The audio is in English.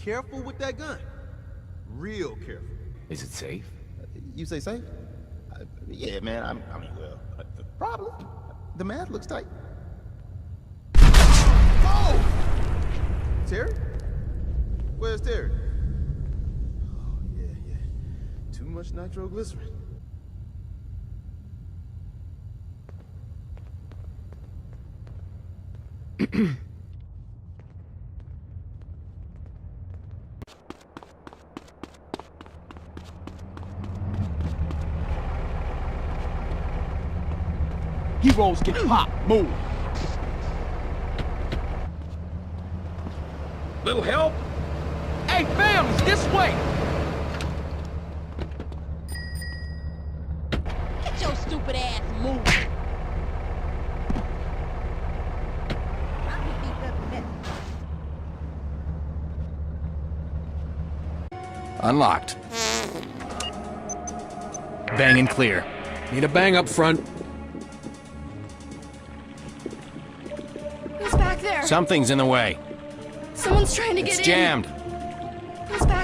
careful with that gun. Real careful. Is it safe? You say safe? Yeah, man, I mean, well, probably. The math looks tight. Oh! Terry? Where's Terry? Oh, yeah. Too much nitroglycerin. Heroes get popped. Move. Little help? Hey, families, this way. Get your stupid ass moving. Unlocked. Bang and clear. Need a bang up front. Who's back there? Something's in the way. Someone's trying to get It's in. jammed.